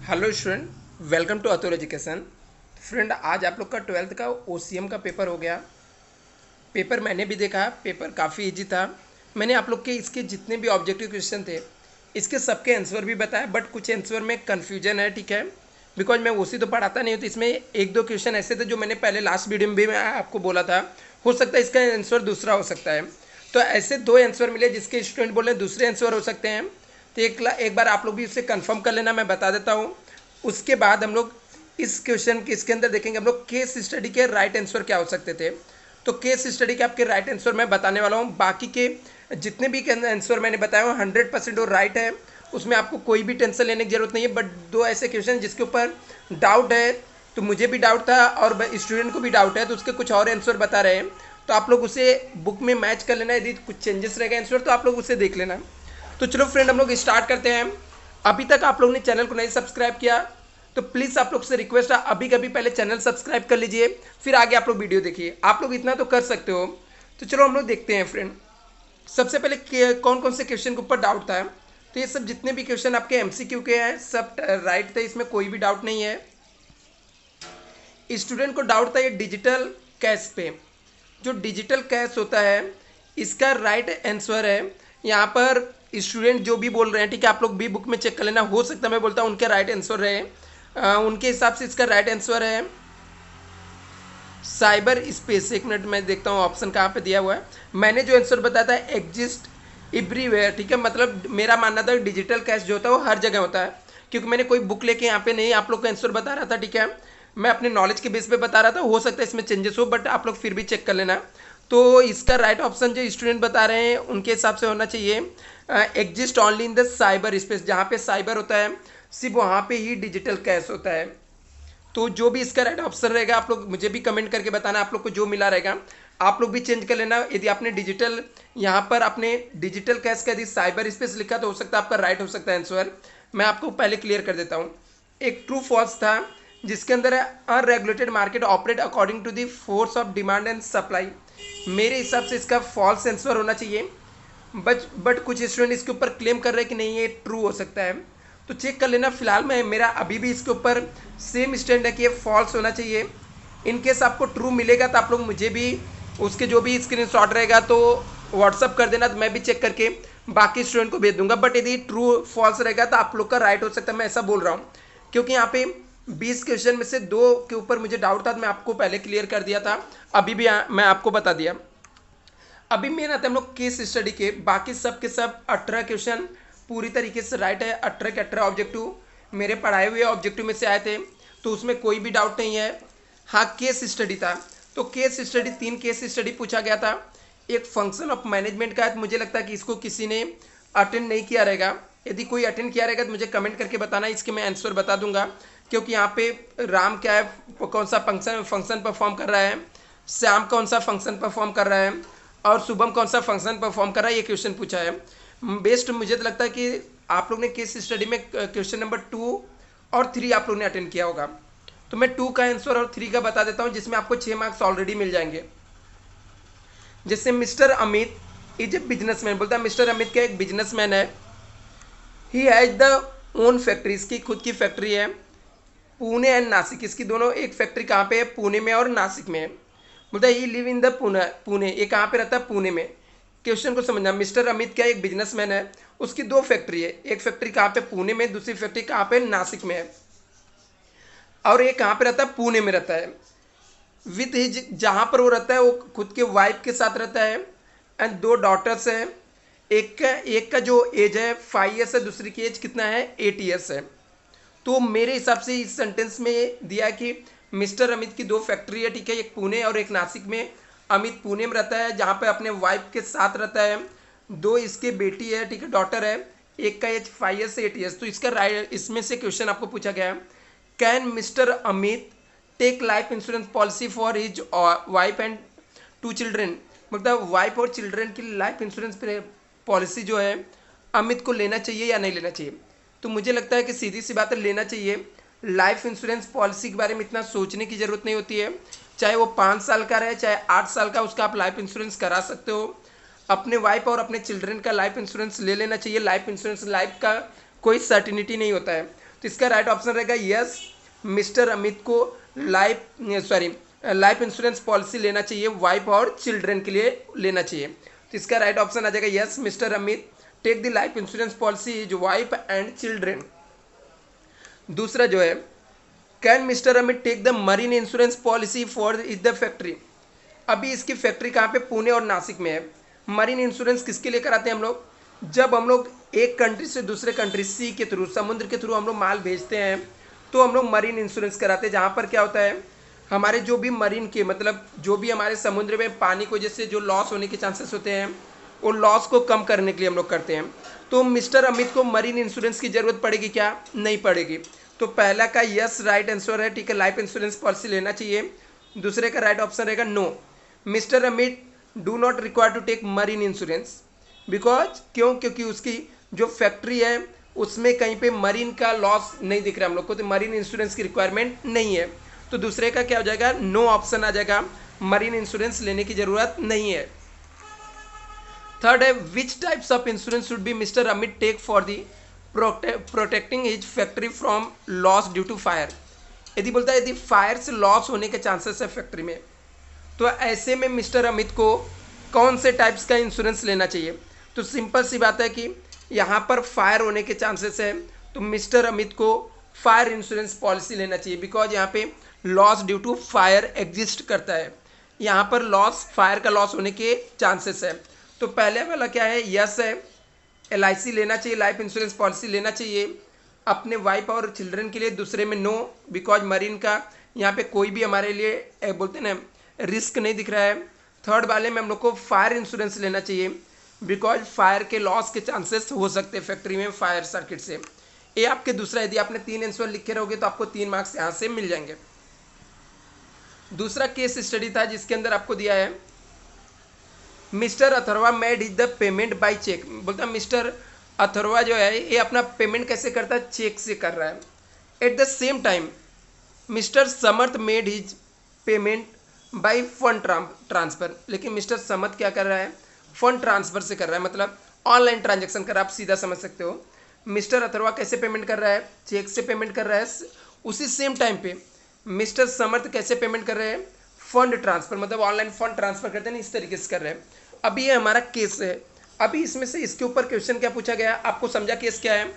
Hello student, welcome to Atul education. Friend, आज आप लोग का 12th का ओसीएम का पेपर हो गया। पेपर मैंने भी देखा, पेपर काफ़ी इजी था। मैंने आप लोग के इसके जितने भी ऑब्जेक्टिव क्वेश्चन थे, इसके सबके आंसर भी बताया, बट कुछ आंसर में कन्फ्यूजन है, ठीक है। बिकॉज मैं ओसी तो पढ़ाता नहीं हूँ, तो इसमें एक दो क्वेश्चन ऐसे थे जो मैंने पहले लास्ट वीडियो में भी मैं आपको बोला था। हो सकता है इसका आंसर दूसरा हो सकता है। तो ऐसे दो आंसर मिले जिसके स्टूडेंट बोले दूसरे आंसर हो सकते हैं। तो एक बार आप लोग भी उसे कंफर्म कर लेना, मैं बता देता हूँ। उसके बाद हम लोग इस क्वेश्चन के इसके अंदर देखेंगे हम लोग केस स्टडी के राइट आंसर क्या हो सकते थे। तो केस स्टडी के आपके राइट आंसर मैं बताने वाला हूँ। बाकी के जितने भी आंसर मैंने बताया हूँ 100% वो राइट है, उसमें आपको कोई भी टेंशन लेने की जरूरत नहीं है। बट दो ऐसे क्वेश्चन जिसके ऊपर डाउट है, तो मुझे भी डाउट था और स्टूडेंट को भी डाउट है, तो उसके कुछ और आंसर बता रहे हैं। तो आप लोग उसे बुक में मैच कर लेना, यदि कुछ चेंजेस रहेगा आंसर तो आप लोग उसे देख लेना। तो चलो फ्रेंड, हम लोग स्टार्ट करते हैं। अभी तक आप लोग ने चैनल को नहीं सब्सक्राइब किया तो प्लीज़ आप लोग से रिक्वेस्ट है, अभी कभी पहले चैनल सब्सक्राइब कर लीजिए, फिर आगे आप लोग वीडियो देखिए। आप लोग इतना तो कर सकते हो। तो चलो हम लोग देखते हैं फ्रेंड। सबसे पहले कौन कौन से क्वेश्चन के ऊपर डाउट था। तो ये सब जितने भी क्वेश्चन आपके एमसीक्यू के हैं सब राइट थे, इसमें कोई भी डाउट नहीं है। स्टूडेंट को डाउट था ये डिजिटल कैश पे। जो डिजिटल कैश होता है इसका राइट आंसर है यहाँ पर। स्टूडेंट जो भी बोल रहे हैं, ठीक है, आप लोग भी बुक में चेक कर लेना, हो सकता है मैं बोलता हूँ उनका राइट आंसर है। उनके हिसाब से इसका राइट आंसर है साइबर स्पेस। एक मिनट मैं देखता हूँ ऑप्शन कहाँ पे दिया हुआ है। मैंने जो आंसर बताया था एग्जिस्ट एवरीवेयर, ठीक है, मतलब मेरा मानना था डिजिटल कैश जो होता है वो हर जगह होता है, क्योंकि मैंने कोई बुक लेके यहाँ पे नहीं आप लोग का आंसर बता रहा था, ठीक है। मैं अपने नॉलेज के बेस पे बता रहा था, हो सकता है इसमें चेंजेस हो, बट आप लोग फिर भी चेक कर लेना। तो इसका राइट ऑप्शन जो स्टूडेंट बता रहे हैं उनके हिसाब से होना चाहिए exist only in the cyber space. जहाँ पे साइबर होता है सिर्फ वहाँ पे ही डिजिटल कैश होता है। तो जो भी इसका राइट ऑप्शन रहेगा आप लोग मुझे भी कमेंट करके बताना, आप लोग को जो मिला रहेगा आप लोग भी चेंज कर लेना। यदि आपने डिजिटल यहाँ पर आपने डिजिटल कैश का यदि साइबर स्पेस लिखा तो हो सकता है आपका राइट हो सकता है आंसर। मैं आपको पहले क्लियर कर देता हूँ। एक ट्रू फॉल्स था जिसके अंदर है unregulated market operate according to the force of demand and supply. मेरे हिसाब से इसका फॉल्स आंसर होना चाहिए। बट कुछ स्टूडेंट इसके ऊपर क्लेम कर रहे हैं कि नहीं ये ट्रू हो सकता है, तो चेक कर लेना। फिलहाल मैं मेरा अभी भी इसके ऊपर सेम स्टैंड है कि ये फॉल्स होना चाहिए। इन केस आपको ट्रू मिलेगा तो आप लोग मुझे भी उसके जो भी स्क्रीनशॉट रहेगा तो व्हाट्सअप कर देना, तो मैं भी चेक करके बाकी स्टूडेंट को भेज दूंगा। बट यदि ट्रू फॉल्स रहेगा तो आप लोग का राइट हो सकता है, मैं ऐसा बोल रहा हूँ। क्योंकि यहाँ पे 20 क्वेश्चन में से 2 के ऊपर मुझे डाउट था, तो मैं आपको पहले क्लियर कर दिया था, अभी भी मैं आपको बता दिया। अभी मेन आते हैं हम लोग केस स्टडी के। बाकी सब के सब 18 क्वेश्चन पूरी तरीके से राइट है। 18 के 18 ऑब्जेक्टिव मेरे पढ़ाए हुए ऑब्जेक्टिव में से आए थे, तो उसमें कोई भी डाउट नहीं है। हाँ, केस स्टडी था, तो केस स्टडी 3 केस स्टडी पूछा गया था। एक फंक्शन ऑफ मैनेजमेंट का है, तो मुझे लगता है कि इसको किसी ने अटेंड नहीं किया रहेगा। यदि कोई अटेंड किया रहेगा तो मुझे कमेंट करके बताना, इसके मैं आंसर बता दूंगा। क्योंकि यहाँ पे राम क्या है, कौन सा फंक्शन परफॉर्म कर रहा है, श्याम कौन सा फंक्शन परफॉर्म कर रहा है और शुभम कौन सा फंक्शन परफॉर्म कर रहा है, ये क्वेश्चन पूछा है। बेस्ट मुझे तो लगता है कि आप लोग ने केस स्टडी में क्वेश्चन नंबर 2 और 3 आप लोग ने अटेंड किया होगा। तो मैं 2 का आंसर और 3 का बता देता हूँ, जिसमें आपको 6 मार्क्स ऑलरेडी मिल जाएंगे। जैसे mister Amit is a businessman, बोलता है मिस्टर अमित क्या एक बिजनेसमैन है। He has the own factory, इसकी खुद की फैक्ट्री है। पुणे एंड नासिक, इसकी दोनों एक फैक्ट्री कहाँ पे है, पुणे में और नासिक में है। बोलता है he live in the Pune, ये कहाँ पे रहता है, पुणे में। क्वेश्चन को समझना, मिस्टर अमित क्या एक बिजनेसमैन है, उसकी 2 फैक्ट्री है, एक फैक्ट्री कहाँ पे पुणे में, दूसरी फैक्ट्री कहाँ पे नासिक में है। और ये कहाँ पे रहता है, पुणे में रहता है। विथ हिज, जहाँ पर वो रहता है वो खुद के वाइफ के साथ रहता है एंड 2 डॉटर्स है। एक का जो एज है 5 ईयर्स है, दूसरी की एज कितना है 8 ईयर्स है। तो मेरे हिसाब से इस सेंटेंस में दिया कि मिस्टर अमित की 2 फैक्ट्री है, ठीक है, एक पुणे और एक नासिक में। अमित पुणे में रहता है जहाँ पे अपने वाइफ के साथ रहता है। 2 इसके बेटी है, ठीक है, डॉटर है, एक का एज 5 ईयर्स से 8 ईयर्स। तो इसका राइट, इसमें से क्वेश्चन आपको पूछा गया है, can mister Amit take life insurance policy for his wife and 2 children. मतलब वाइफ और चिल्ड्रेन की लाइफ इंश्योरेंस पॉलिसी जो है अमित को लेना चाहिए या नहीं लेना चाहिए। तो मुझे लगता है कि सीधी सी बात है, लेना चाहिए। लाइफ इंश्योरेंस पॉलिसी के बारे में इतना सोचने की ज़रूरत नहीं होती है। चाहे वो 5 साल का रहे चाहे 8 साल का, उसका आप लाइफ इंश्योरेंस करा सकते हो। अपने वाइफ और अपने चिल्ड्रन का लाइफ इंश्योरेंस ले लेना चाहिए। लाइफ इंश्योरेंस लाइफ का कोई सर्टिनिटी नहीं होता है। तो इसका राइट ऑप्शन रहेगा यस, मिस्टर अमित को लाइफ इंश्योरेंस पॉलिसी लेना चाहिए, वाइफ और चिल्ड्रन के लिए लेना चाहिए। तो इसका राइट ऑप्शन आ जाएगा yes, mister Amit take the life insurance policy is wife and children. दूसरा जो है, can mister Amit take the marine insurance policy for is the factory. अभी इसकी फैक्ट्री कहाँ पे, पुणे और नासिक में है। मरीन इंश्योरेंस किसके लिए कराते हैं हम लोग, जब हम लोग एक कंट्री से दूसरे कंट्री सी के थ्रू, समुद्र के थ्रू हम लोग माल भेजते हैं तो हम लोग मरीन इंश्योरेंस कराते हैं, जहाँ पर क्या होता है हमारे जो भी मरीन के मतलब जो भी हमारे समुद्र में पानी की वजह से जो लॉस होने के चांसेस होते हैं वो लॉस को कम करने के लिए हम लोग करते हैं। तो मिस्टर अमित को मरीन इंश्योरेंस की जरूरत पड़ेगी क्या, नहीं पड़ेगी। तो पहला का यस राइट आंसर है, ठीक है, लाइफ इंश्योरेंस पॉलिसी लेना चाहिए। दूसरे का राइट ऑप्शन रहेगा no, mister Amit do not require to take marine insurance because क्योंकि उसकी जो फैक्ट्री है उसमें कहीं पे मरीन का लॉस नहीं दिख रहा है हम लोग को, तो मरीन इंश्योरेंस की रिक्वायरमेंट नहीं है। तो दूसरे का क्या हो जाएगा, नो ऑप्शन आ जाएगा, मरीन इंश्योरेंस लेने की जरूरत नहीं है। थर्ड है, which types of insurance should be mister Amit take for the protecting his factory from loss due to fire. यदि बोलता है यदि फायर से लॉस होने के चांसेस है फैक्ट्री में, तो ऐसे में मिस्टर अमित को कौन से टाइप्स का इंश्योरेंस लेना चाहिए। तो सिंपल सी बात है कि यहाँ पर फायर होने के चांसेस है तो मिस्टर अमित को फायर इंश्योरेंस पॉलिसी लेना चाहिए बिकॉज यहाँ पे loss due to fire exist करता है, यहाँ पर लॉस फायर का लॉस होने के चांसेस है। तो पहले वाला क्या है, यस है, LIC लेना चाहिए, लाइफ इंश्योरेंस पॉलिसी लेना चाहिए अपने वाइफ और चिल्ड्रन के लिए। दूसरे में नो बिकॉज मरीन का यहाँ पे कोई भी हमारे लिए बोलते हैं ना रिस्क नहीं दिख रहा है। थर्ड वाले में हम लोग को फायर इंश्योरेंस लेना चाहिए बिकॉज फायर के लॉस के चांसेस हो सकते हैं फैक्ट्री में फायर सर्किट से। ये आपके दूसरा, यदि आपने 3 आंसर लिखे रहोगे तो आपको 3 मार्क्स यहाँ से मिल जाएंगे। दूसरा केस स्टडी था जिसके अंदर आपको दिया है mister Atharva made is the payment by cheque. बोलता मिस्टर अथर्वा जो है ये अपना पेमेंट कैसे करता है, चेक से कर रहा है। At the same time mister Samarth made his payment by fund transfer. लेकिन मिस्टर समर्थ क्या कर रहा है, फंड ट्रांसफर से कर रहा है, मतलब ऑनलाइन ट्रांजेक्शन कर रहा है। आप सीधा समझ सकते हो मिस्टर अथर्वा कैसे पेमेंट कर रहा है, चेक से पेमेंट कर रहा है। उसी सेम टाइम पे मिस्टर समर्थ कैसे पेमेंट कर रहे हैं, फंड ट्रांसफर, मतलब ऑनलाइन फंड ट्रांसफर करते हैं, इस तरीके से कर रहे हैं। अभी ये हमारा केस है, अभी इसमें से इसके ऊपर क्वेश्चन क्या पूछा गया, आपको समझा केस क्या है।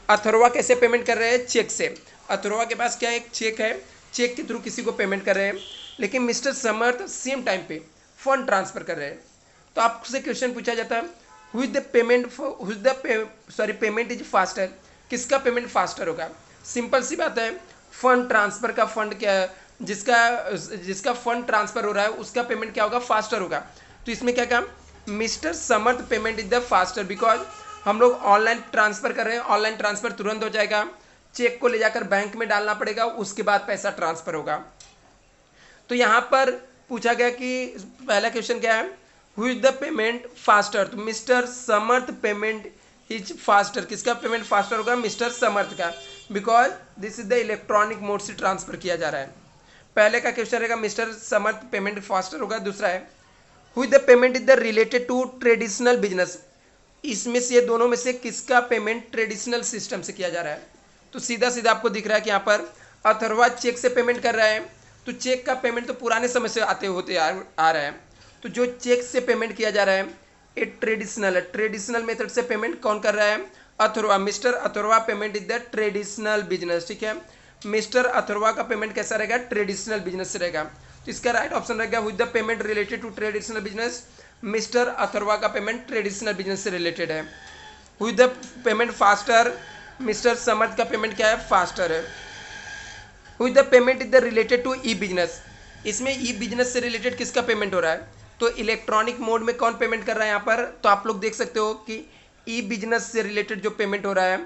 अथर्वा कैसे पेमेंट कर रहे हैं, चेक से। अथर्वा के पास क्या है, एक चेक है, चेक के थ्रू किसी को पेमेंट कर रहे हैं। लेकिन मिस्टर समर्थ सेम टाइम पे फंड ट्रांसफर कर रहे हैं। तो आपसे क्वेश्चन पूछा जाता है पेमेंट इज फास्टर, किसका पेमेंट फास्टर होगा। सिंपल सी बात है, फंड ट्रांसफर का फंड क्या है, जिसका फंड ट्रांसफर हो रहा है उसका पेमेंट क्या होगा, फास्टर होगा। तो इसमें क्या कहा, mister Samarth payment is the faster because हम लोग ऑनलाइन ट्रांसफर कर रहे हैं, ऑनलाइन ट्रांसफर तुरंत हो जाएगा, चेक को ले जाकर बैंक में डालना पड़ेगा, उसके बाद पैसा ट्रांसफर होगा। तो यहाँ पर पूछा गया कि पहला क्वेश्चन क्या है, who is the payment faster. तो mister Samarth payment is faster, किसका पेमेंट फास्टर होगा, मिस्टर समर्थ का, because this is the electronic mode से ट्रांसफर किया जा रहा है। पहले का क्वेश्चन रहेगा मिस्टर समर्थ पेमेंट फास्टर होगा। दूसरा है who is the payment is the related to traditional business, इसमें से दोनों में से किसका पेमेंट ट्रेडिशनल सिस्टम से किया जा रहा है। तो सीधा सीधा आपको दिख रहा है कि यहाँ पर अथर्वा चेक से पेमेंट कर रहा है, तो चेक का पेमेंट तो पुराने समय से आते होते आ रहा है। तो जो चेक से पेमेंट किया जा रहा है ये ट्रेडिशनल है, ट्रेडिशनल मेथड से पेमेंट कौन कर रहा है, Atharva. Mister Atharva payment is the traditional business, ठीक है, मिस्टर अथर्वा का पेमेंट कैसा रहेगा, ट्रेडिशनल बिजनेस से रहेगा। तो इसका राइट ऑप्शन रहेगा with the payment related to traditional business, mister Atharva का पेमेंट ट्रेडिशनल बिजनेस से रिलेटेड है। With the payment faster, mister Samarth का पेमेंट क्या है, फास्टर है। With the payment is the related to e business, इसमें ई बिजनेस से रिलेटेड किसका पेमेंट हो रहा है, तो इलेक्ट्रॉनिक मोड में कौन पेमेंट कर रहा है यहाँ पर, तो आप लोग देख सकते हो कि ई बिजनेस से रिलेटेड जो पेमेंट हो रहा है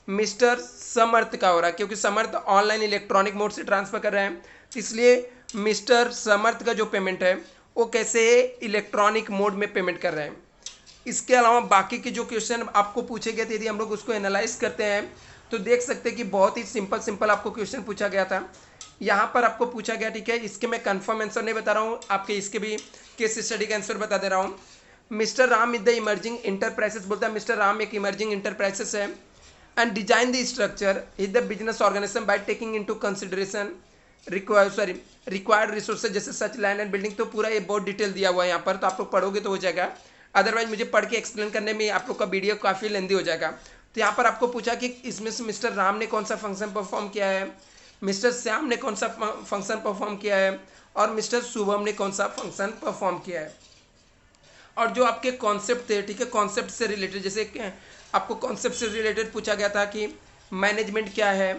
मिस्टर समर्थ का हो रहा है, क्योंकि समर्थ ऑनलाइन इलेक्ट्रॉनिक मोड से ट्रांसफर कर रहे हैं, इसलिए मिस्टर समर्थ का जो पेमेंट है वो कैसे इलेक्ट्रॉनिक मोड में पेमेंट कर रहे हैं। इसके अलावा बाकी के जो क्वेश्चन आपको पूछे गए थे यदि हम लोग उसको एनालाइज करते हैं तो देख सकते हैं कि बहुत ही सिंपल आपको क्वेश्चन पूछा गया था। यहाँ पर आपको पूछा गया, ठीक है, इसके मैं कंफर्म आंसर नहीं बता रहा हूँ, आपके इसके भी केस स्टडी का आंसर बता दे रहा हूँ। Mister Ram is the emerging enterprises, बोलता है मिस्टर राम एक इमर्जिंग इंटरप्राइजेस है and design the structure is the business organisation by taking into consideration required resources जैसे सच लैंड एंड बिल्डिंग। तो पूरा ये बहुत डिटेल दिया हुआ है यहाँ पर, तो आप लोग पढ़ोगे तो हो जाएगा, अदरवाइज मुझे पढ़ के एक्सप्लेन करने में आप लोग का वीडियो काफ़ी लेंदी हो जाएगा। तो यहाँ पर आपको पूछा कि इसमें से मिस्टर राम ने कौन सा फंक्शन परफॉर्म किया है, मिस्टर श्याम ने कौन सा फंक्शन परफॉर्म किया है, और मिस्टर शुभम ने कौन सा फंक्शन परफॉर्म किया है। और जो आपके कॉन्सेप्ट थे, ठीक है, कॉन्सेप्ट से रिलेटेड, जैसे आपको कॉन्सेप्ट से रिलेटेड पूछा गया था कि मैनेजमेंट क्या है,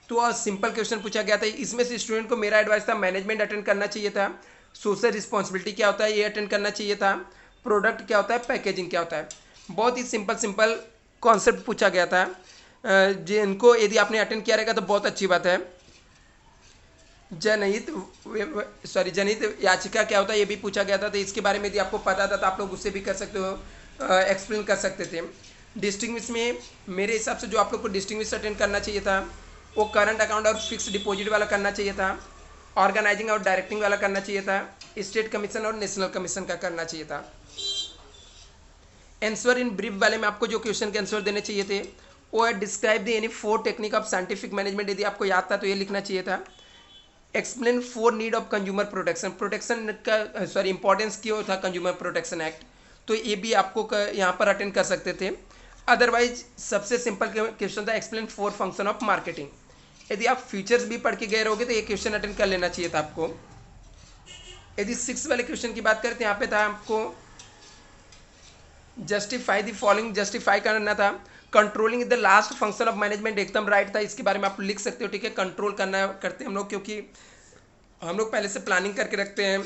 तो सिंपल क्वेश्चन पूछा गया था। इसमें से स्टूडेंट को मेरा एडवाइस था मैनेजमेंट अटेंड करना चाहिए था, सोशल रिस्पॉन्सिबिलिटी क्या होता है ये अटेंड करना चाहिए था, प्रोडक्ट क्या होता है, पैकेजिंग क्या होता है। बहुत ही सिंपल कॉन्सेप्ट पूछा गया था, जिनको यदि आपने अटेंड किया रहेगा तो बहुत अच्छी बात है। जनहित याचिका क्या होता है ये भी पूछा गया था, तो इसके बारे में यदि आपको पता था तो आप लोग उससे भी कर सकते हो, एक्सप्लेन कर सकते थे। डिस्टिंग्विश में मेरे हिसाब से जो आप लोग को डिस्टिंग्विश अटेंड करना चाहिए था वो करंट अकाउंट और फिक्स डिपॉजिट वाला करना चाहिए था, ऑर्गेनाइजिंग और डायरेक्टिंग वाला करना चाहिए था, स्टेट कमीशन और नेशनल कमीशन का करना चाहिए था। आंसर इन ब्रीफ वाले में आपको जो क्वेश्चन के आंसर देने चाहिए थे वो है describe the any 4 technique of scientific management. यदि आपको याद था तो ये लिखना चाहिए था। Explain 4 need of consumer protection, protection का इंपॉर्टेंस क्यों था कंज्यूमर प्रोटेक्शन एक्ट, तो ये भी आपको यहाँ पर अटेंड कर सकते थे। अदरवाइज सबसे सिंपल क्वेश्चन था एक्सप्लेन 4 फंक्शन ऑफ मार्केटिंग। यदि आप फीचर्स भी पढ़ के गए रहोगे तो ये क्वेश्चन अटेंड कर लेना चाहिए था आपको। यदि 6 वाले क्वेश्चन की बात करें तो यहाँ पे था आपको जस्टिफाई द फॉलोइंग, जस्टिफाई करना था। Controlling the last function of management एकदम राइट था, इसके बारे में आप लिख सकते हो, ठीक है। कंट्रोल करना करते हैं हम लोग, क्योंकि हम लोग पहले से प्लानिंग करके रखते हैं,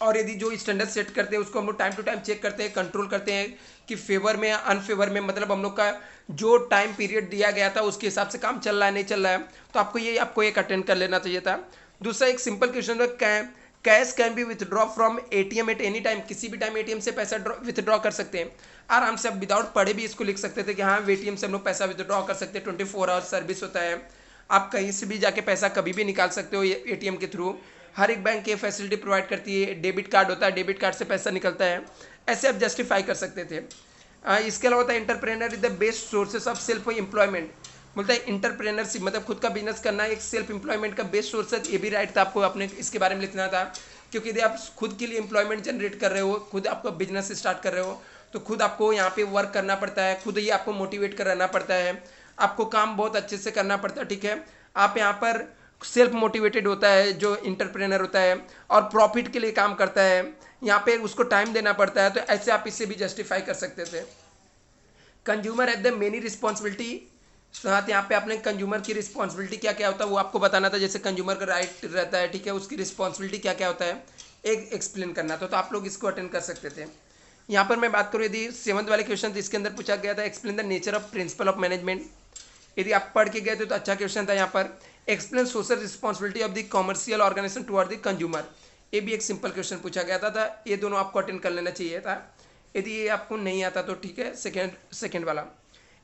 और यदि जो स्टैंडर्ड सेट करते हैं उसको हम लोग टाइम टू टाइम चेक करते हैं, कंट्रोल करते हैं कि फेवर में या अनफेवर में, मतलब हम लोग का जो टाइम पीरियड दिया गया था उसके हिसाब से काम चल रहा है नहीं चल रहा है। तो आपको एक अटेंड कर लेना चाहिए था। दूसरा एक सिंपल क्वेश्चन है cash can be withdraw from ATM at any time, किसी भी टाइम एटीएम से पैसा विथड्रॉ कर सकते हैं। आराम से आप विदाउट पढ़े भी इसको लिख सकते थे कि हाँ एटीएम से हम लोग पैसा विथड्रॉ कर सकते हैं, 24 आवर्स सर्विस होता है, आप कहीं से भी जाके पैसा कभी भी निकाल सकते हो एटीएम के थ्रू। हर एक बैंक ये फैसिलिटी प्रोवाइड करती है, डेबिट कार्ड होता है, डेबिट कार्ड से पैसा निकलता है, ऐसे आप जस्टिफाई कर सकते थे। इसके अलावा होता है entrepreneur is the best sources of self employment, बोलता है इंटरप्रेन्योरशिप मतलब खुद का बिजनेस करना एक सेल्फ एम्प्लॉयमेंट का बेस्ट सोर्स है, ये भी राइट था, आपको अपने इसके बारे में लिखना था। क्योंकि यदि आप खुद के लिए एम्प्लॉयमेंट जनरेट कर रहे हो, खुद आपका बिजनेस स्टार्ट कर रहे हो, तो खुद आपको यहाँ पे वर्क करना पड़ता है, खुद ही आपको मोटिवेट कर रहना पड़ता है, आपको काम बहुत अच्छे से करना पड़ता है, ठीक है। आप यहाँ पर सेल्फ मोटिवेटेड होता है जो इंटरप्रेनर होता है, और प्रॉफिट के लिए काम करता है, यहाँ पे उसको टाइम देना पड़ता है, तो ऐसे आप इससे भी जस्टिफाई कर सकते थे। Consumer at the many responsibility, साथ यहाँ पे आपने कंज्यूमर की रिस्पॉन्सिबिलिटी क्या क्या होता है वो आपको बताना था, जैसे कंज्यूमर का राइट रहता है, ठीक है, उसकी रिस्पॉन्सिबिलिटी क्या क्या होता है एक एक्सप्लेन करना था, तो आप लोग इसको अटेंड कर सकते थे। यहाँ पर मैं बात करूँ यदि 7th वाले क्वेश्चन तो इसके अंदर पूछा गया था explain the nature of principle of management. यदि आप पढ़ के गए थे तो अच्छा क्वेश्चन था। यहाँ पर explain social responsibility of the commercial organisation toward the consumer, ये भी एक सिंपल क्वेश्चन पूछा गया था। ये दोनों आपको अटेंड कर लेना चाहिए था। यदि ये आपको नहीं आता तो ठीक है, सेकेंड वाला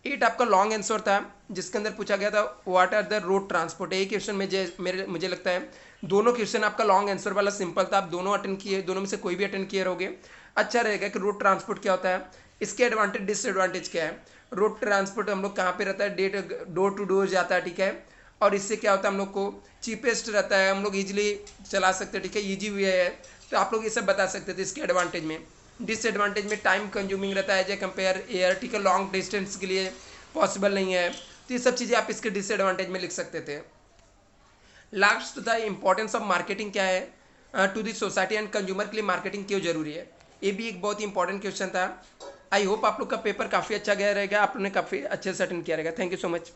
8 आपका लॉन्ग आंसर था, जिसके अंदर पूछा गया था what are the road transport. यही क्वेश्चन मुझे लगता है दोनों क्वेश्चन आपका लॉन्ग आंसर वाला सिंपल था, आप दोनों अटेंड किए, दोनों में से कोई भी अटेंड किए रहोगे अच्छा रहेगा कि रोड ट्रांसपोर्ट क्या होता है, इसके एडवांटेज डिसएडवांटेज क्या है। रोड ट्रांसपोर्ट हम लोग कहाँ पे रहता है, डोर टू डोर जाता है, ठीक है, और इससे क्या होता है हम लोग को चीपेस्ट रहता है, हम लोग ईजिली चला सकते हैं, ठीक है, ईजी वे है, तो आप लोग ये सब बता सकते थे। इसके एडवांटेज में, डिसएडवांटेज में टाइम कंज्यूमिंग रहता है, जैसे कंपेयर एयर, ठीक है, लॉन्ग डिस्टेंस के लिए पॉसिबल नहीं है, तो ये सब चीज़ें आप इसके डिसएडवांटेज में लिख सकते थे। लास्ट था इंपॉर्टेंस ऑफ मार्केटिंग क्या है to the society and consumer के लिए मार्केटिंग क्यों जरूरी है, ये भी एक बहुत ही इंपॉर्टेंट क्वेश्चन था। आई होप आप लोग का पेपर काफ़ी अच्छा गया रहेगा, आप लोगों ने काफ़ी अच्छे से अटेंड किया रहेगा। Thank you so much.